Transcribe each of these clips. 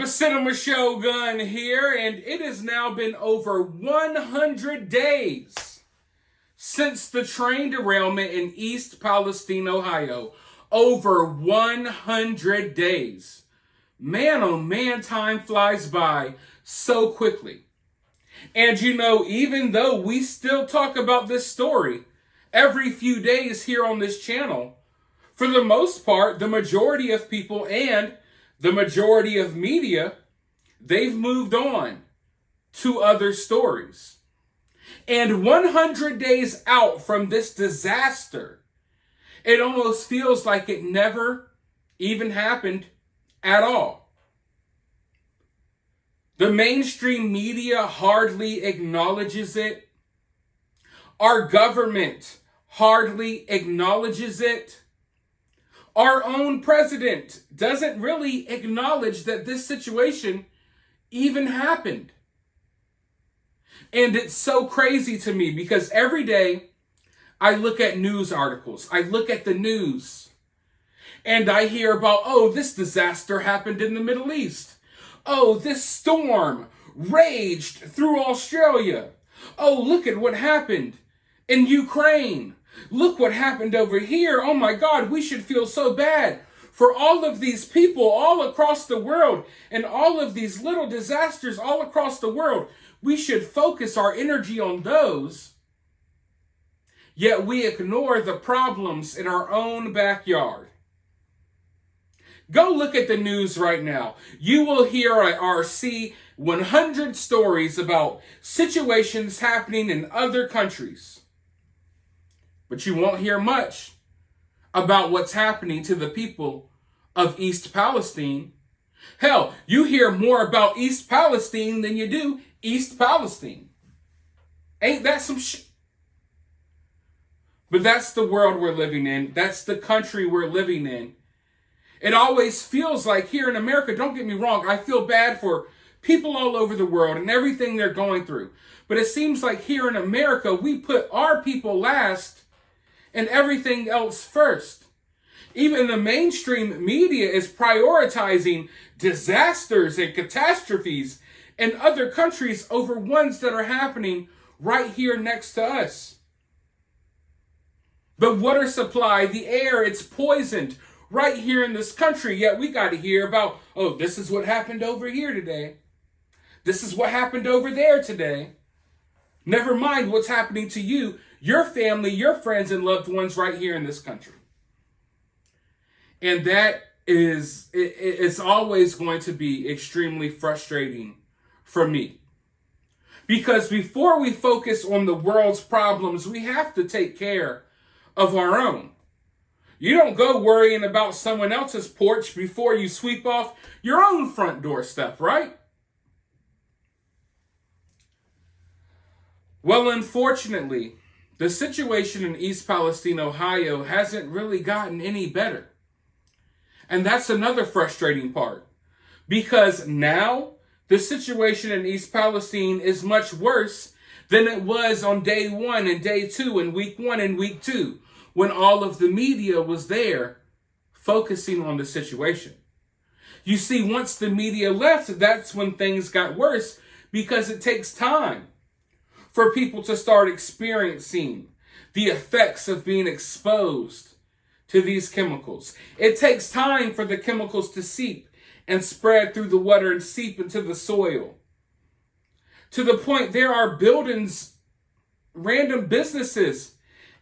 Cinema Shogun here, and it has now been over 100 days since the train derailment in East Palestine, Ohio. Over 100 days. Man, oh man, time flies by so quickly. And you know, even though we still talk about this story every few days here on this channel, for the most part, the majority of people and the majority of media, they've moved on to other stories. And 100 days out from this disaster, it almost feels like it never even happened at all. The mainstream media hardly acknowledges it. Our government hardly acknowledges it. Our own president doesn't really acknowledge that this situation even happened. And it's so crazy to me because every day I look at news articles, I look at the news, and I hear about, oh, this disaster happened in the Middle East. Oh, this storm raged through Australia. Oh, look at what happened in Ukraine. Look what happened over here. Oh my God, we should feel so bad for all of these people all across the world and all of these little disasters all across the world. We should focus our energy on those. Yet we ignore the problems in our own backyard. Go look at the news right now. You will hear or see 100 stories about situations happening in other countries. But you won't hear much about what's happening to the people of East Palestine. Hell, you hear more about East Palestine than you do East Palestine. Ain't that some shit? But that's the world we're living in. That's the country we're living in. It always feels like here in America, don't get me wrong, I feel bad for people all over the world and everything they're going through. But it seems like here in America, we put our people last and everything else first. Even the mainstream media is prioritizing disasters and catastrophes in other countries over ones that are happening right here next to us. The water supply, the air, it's poisoned right here in this country. Yet we got to hear about, oh, this is what happened over here today. This is what happened over there today. Never mind what's happening to you, your family, your friends, and loved ones right here in this country. And that is, it's always going to be extremely frustrating for me. Because before we focus on the world's problems, we have to take care of our own. You don't go worrying about someone else's porch before you sweep off your own front doorstep, right? Well, unfortunately, the situation in East Palestine, Ohio hasn't really gotten any better. And that's another frustrating part. Because now the situation in East Palestine is much worse than it was on day 1 and day 2 and week 1 and week 2. When all of the media was there focusing on the situation. You see, once the media left, that's when things got worse because it takes time for people to start experiencing the effects of being exposed to these chemicals. It takes time for the chemicals to seep and spread through the water and seep into the soil. To the point there are buildings, random businesses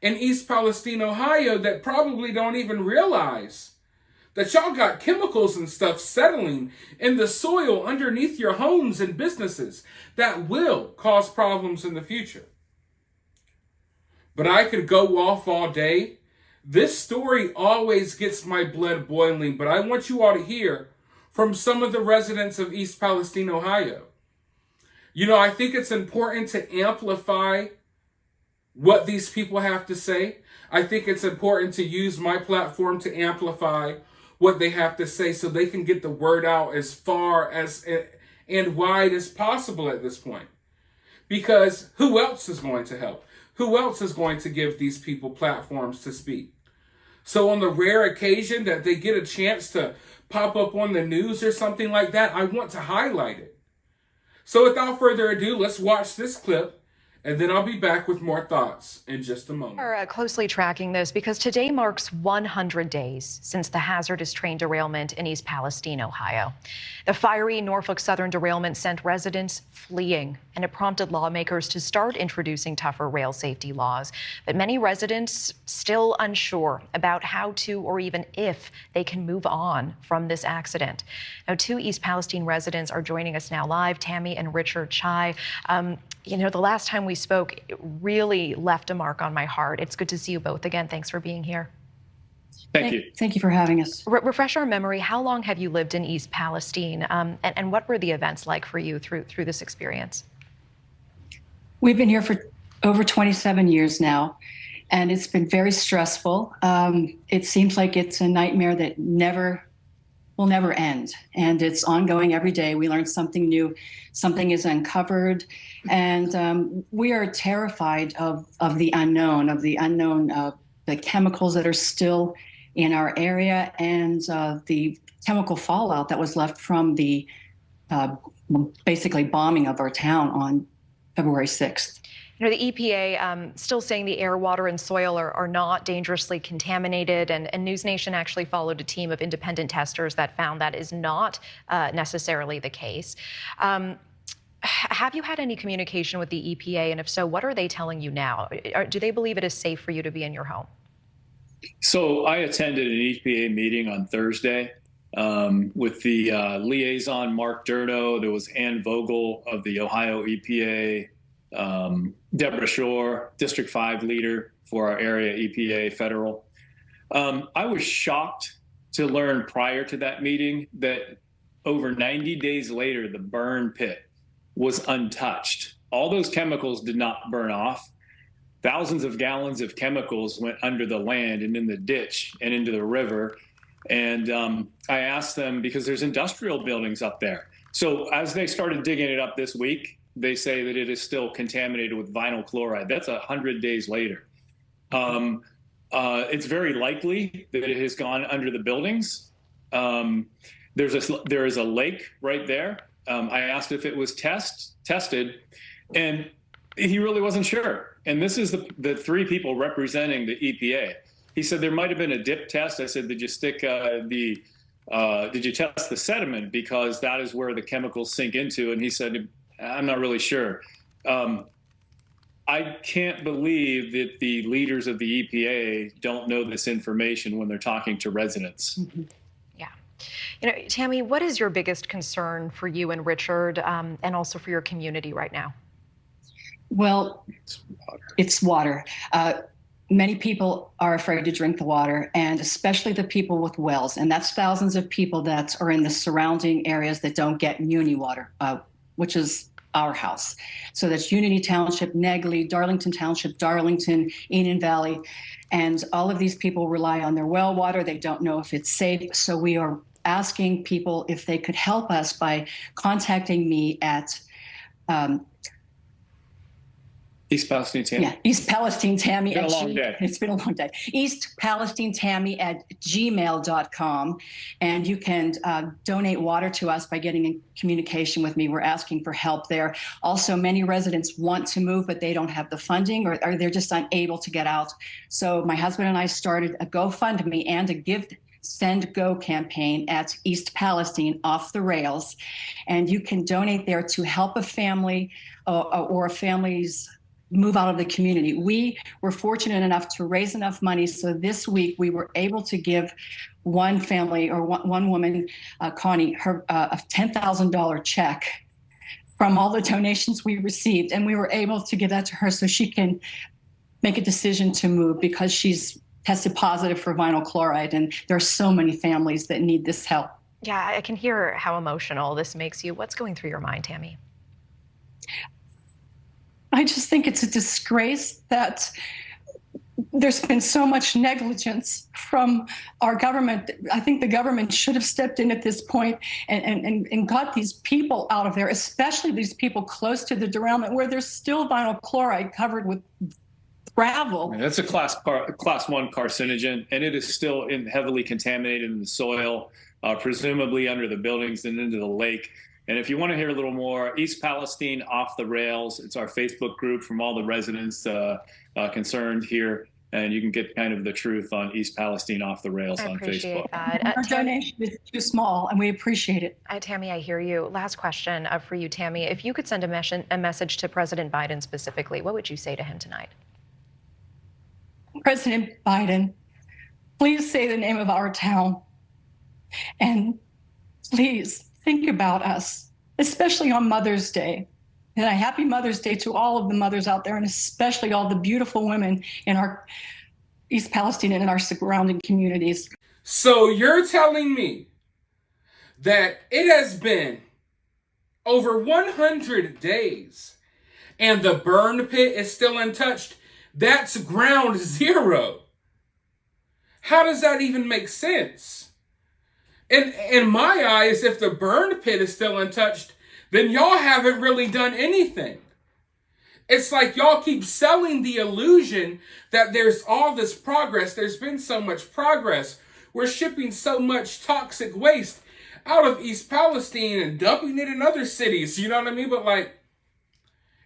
in East Palestine, Ohio that probably don't even realize that y'all got chemicals and stuff settling in the soil underneath your homes and businesses that will cause problems in the future. But I could go off all day. This story always gets my blood boiling, but I want you all to hear from some of the residents of East Palestine, Ohio. You know, I think it's important to amplify what these people have to say. I think it's important to use my platform to amplify what they have to say so they can get the word out as far as and wide as possible at this point. Because who else is going to help? Who else is going to give these people platforms to speak? So on the rare occasion that they get a chance to pop up on the news or something like that, I want to highlight it. So without further ado, let's watch this clip, and then I'll be back with more thoughts in just a moment. We're closely tracking this because today marks 100 days since the hazardous train derailment in East Palestine, Ohio. The fiery Norfolk Southern derailment sent residents fleeing, and it prompted lawmakers to start introducing tougher rail safety laws. But many residents still unsure about how to or even if they can move on from this accident. Now, two East Palestine residents are joining us now live, Tammy and Richard Chai. You know, the last time we spoke, it really left a mark on my heart. It's good to see you both again. Thanks for being here. Thank you. Thank you for having us. Refresh our memory. How long have you lived in East Palestine, and what were the events like for you through this experience? We've been here for over 27 years now, and it's been very stressful. It seems like it's a nightmare that will never end, and it's ongoing every day. We learn something new, something is uncovered, and we are terrified of the unknown, the chemicals that are still in our area, and the chemical fallout that was left from the basically bombing of our town on February 6th. You know, the EPA still saying the air, water, and soil are not dangerously contaminated, and News Nation actually followed a team of independent testers that found that is not necessarily the case. Have you had any communication with the EPA, and if so, what are they telling you now? Do they believe it is safe for you to be in your home? So I attended an EPA meeting on Thursday with the liaison, Mark Durno. There was Ann Vogel of the Ohio EPA, Deborah Shore, District 5 leader for our area EPA federal. I was shocked to learn prior to that meeting that over 90 days later, the burn pit was untouched. All those chemicals did not burn off. Thousands of gallons of chemicals went under the land and in the ditch and into the river. And I asked them, because there's industrial buildings up there. So as they started digging it up this week, they say that it is still contaminated with vinyl chloride. That's 100 days later. It's very likely that it has gone under the buildings. There is a lake right there. I asked if it was tested, and he really wasn't sure. And this is the three people representing the EPA. He said there might have been a dip test. I said, did you stick did you test the sediment, because that is where the chemicals sink into? And he said, I'm not really sure. I can't believe that the leaders of the EPA don't know this information when they're talking to residents. Mm-hmm. Yeah. You know, Tammy, what is your biggest concern for you and Richard, and also for your community right now? Well, it's water. Many people are afraid to drink the water, and especially the people with wells. And that's thousands of people that are in the surrounding areas that don't get Muni water, which is our house. So that's Unity Township, Negley, Darlington Township, Darlington, Enon Valley. And all of these people rely on their well water. They don't know if it's safe. So we are asking people if they could help us by contacting me at East Palestine Tammy. Yeah, East Palestine Tammy. It's been a long day. It's been a long day. East Palestine Tammy at gmail.com. And you can donate water to us by getting in communication with me. We're asking for help there. Also, many residents want to move, but they don't have the funding, or they're just unable to get out. So my husband and I started a GoFundMe and a Give Send Go campaign at East Palestine, Off the Rails. And you can donate there to help a family or a family's move out of the community. We were fortunate enough to raise enough money, so this week we were able to give one family, or one woman, Connie, her a $10,000 check from all the donations we received, and we were able to give that to her so she can make a decision to move, because she's tested positive for vinyl chloride, and there are so many families that need this help. Yeah, I can hear how emotional this makes you. What's going through your mind, Tammy? I just think it's a disgrace that there's been so much negligence from our government. I think the government should have stepped in at this point and got these people out of there, especially these people close to the derailment where there's still vinyl chloride covered with gravel. That's a class 1 carcinogen, and it is still heavily contaminated in the soil, presumably under the buildings and into the lake. And if you want to hear a little more, East Palestine Off the Rails, it's our Facebook group from all the residents concerned here. And you can get kind of the truth on East Palestine Off the Rails on Facebook. I appreciate that. Our donation is too small, and we appreciate it. Tammy, I hear you. Last question for you, Tammy. If you could send a message to President Biden specifically, what would you say to him tonight? President Biden, please say the name of our town. And please think about us, especially on Mother's Day. And a happy Mother's Day to all of the mothers out there, and especially all the beautiful women in our East Palestine and in our surrounding communities. So you're telling me that it has been over 100 days and the burn pit is still untouched? That's ground zero. How does that even make sense? In my eyes, if the burn pit is still untouched, then y'all haven't really done anything. It's like y'all keep selling the illusion that there's all this progress. There's been so much progress. We're shipping so much toxic waste out of East Palestine and dumping it in other cities. You know what I mean? But like,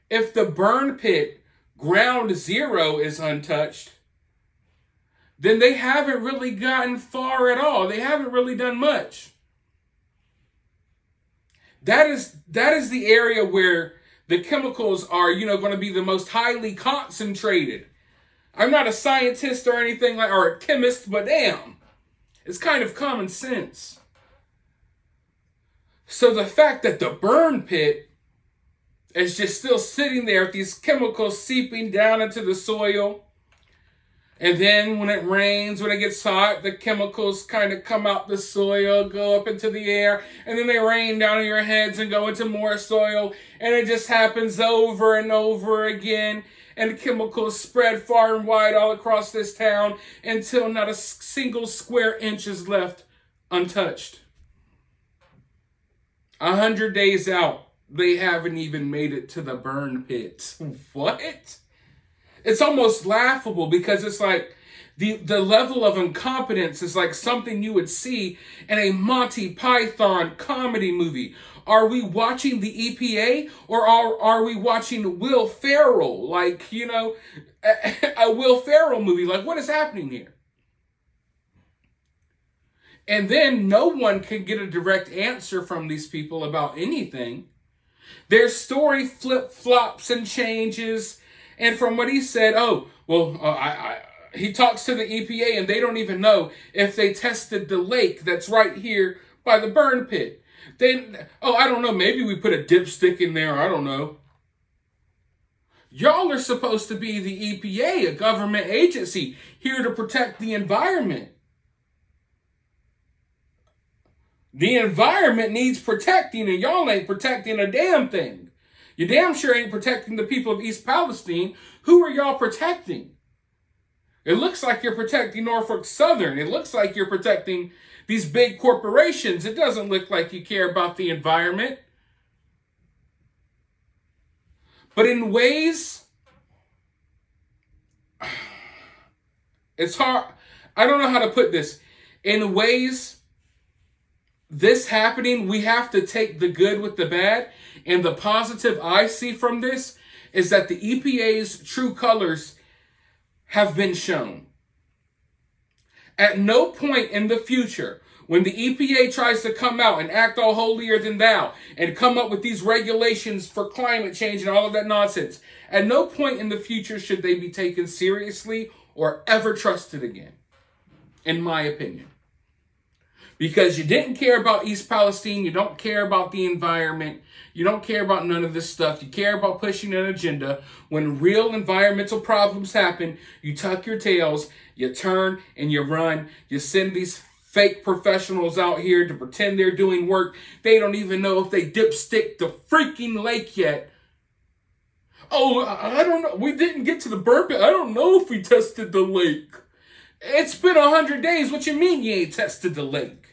if the burn pit, ground zero, is untouched, then they haven't really gotten far at all. They haven't really done much. That is the area where the chemicals are, going to be the most highly concentrated. I'm not a scientist or anything like, or a chemist, but damn, it's kind of common sense. So the fact that the burn pit is just still sitting there with these chemicals seeping down into the soil, and then when it rains, when it gets hot, the chemicals kind of come out the soil, go up into the air, and then they rain down on your heads and go into more soil, and it just happens over and over again, and the chemicals spread far and wide all across this town until not a single square inch is left untouched. 100 days out, they haven't even made it to the burn pit. What? It's almost laughable because it's like the level of incompetence is like something you would see in a Monty Python comedy movie. Are we watching the EPA or are we watching Will Ferrell? Like, a Will Ferrell movie. Like, what is happening here? And then no one can get a direct answer from these people about anything. Their story flip-flops and changes. And from what he said, he talks to the EPA and they don't even know if they tested the lake that's right here by the burn pit. I don't know, maybe we put a dipstick in there, I don't know. Y'all are supposed to be the EPA, a government agency, here to protect the environment. The environment needs protecting and y'all ain't protecting a damn thing. You damn sure ain't protecting the people of East Palestine. Who are y'all protecting? It looks like you're protecting Norfolk Southern. It looks like you're protecting these big corporations. It doesn't look like you care about the environment. But in ways, it's hard. I don't know how to put this. In ways, this happening, we have to take the good with the bad. And the positive I see from this is that the EPA's true colors have been shown. At no point in the future, when the EPA tries to come out and act all holier than thou and come up with these regulations for climate change and all of that nonsense, at no point in the future should they be taken seriously or ever trusted again, in my opinion. Because you didn't care about East Palestine, you don't care about the environment, you don't care about none of this stuff, you care about pushing an agenda. When real environmental problems happen, you tuck your tails, you turn and you run, you send these fake professionals out here to pretend they're doing work. They don't even know if they dipstick the freaking lake yet. Oh, I don't know, we didn't get to the burn pit, I don't know if we tested the lake. It's been 100 days, what you mean you ain't tested the lake?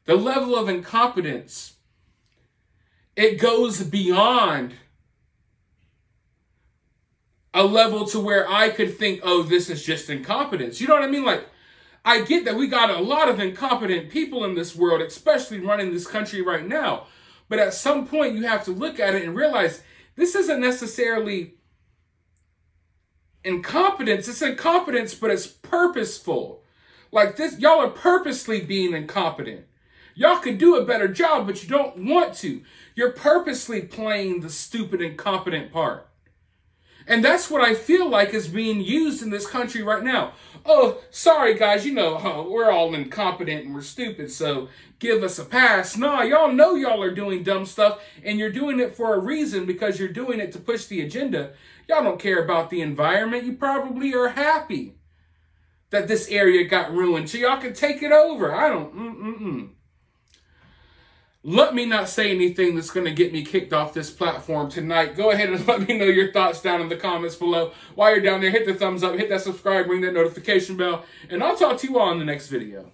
The level of incompetence, it goes beyond a level to where I could think, oh, this is just incompetence. You know what I mean? Like, I get that we got a lot of incompetent people in this world, especially running this country right now. But at some point, you have to look at it and realize this isn't necessarily incompetence. It's incompetence, but it's purposeful. Like this, y'all are purposely being incompetent. Y'all could do a better job, but you don't want to. You're purposely playing the stupid, incompetent part. And that's what I feel like is being used in this country right now. Oh, sorry guys, you know, we're all incompetent and we're stupid, so give us a pass. Nah, y'all know y'all are doing dumb stuff, and you're doing it for a reason, because you're doing it to push the agenda. Y'all don't care about the environment. You probably are happy that this area got ruined so y'all can take it over. I don't, Let me not say anything that's going to get me kicked off this platform tonight. Go ahead and let me know your thoughts down in the comments below. While you're down there, hit the thumbs up, hit that subscribe, ring that notification bell, and I'll talk to you all in the next video.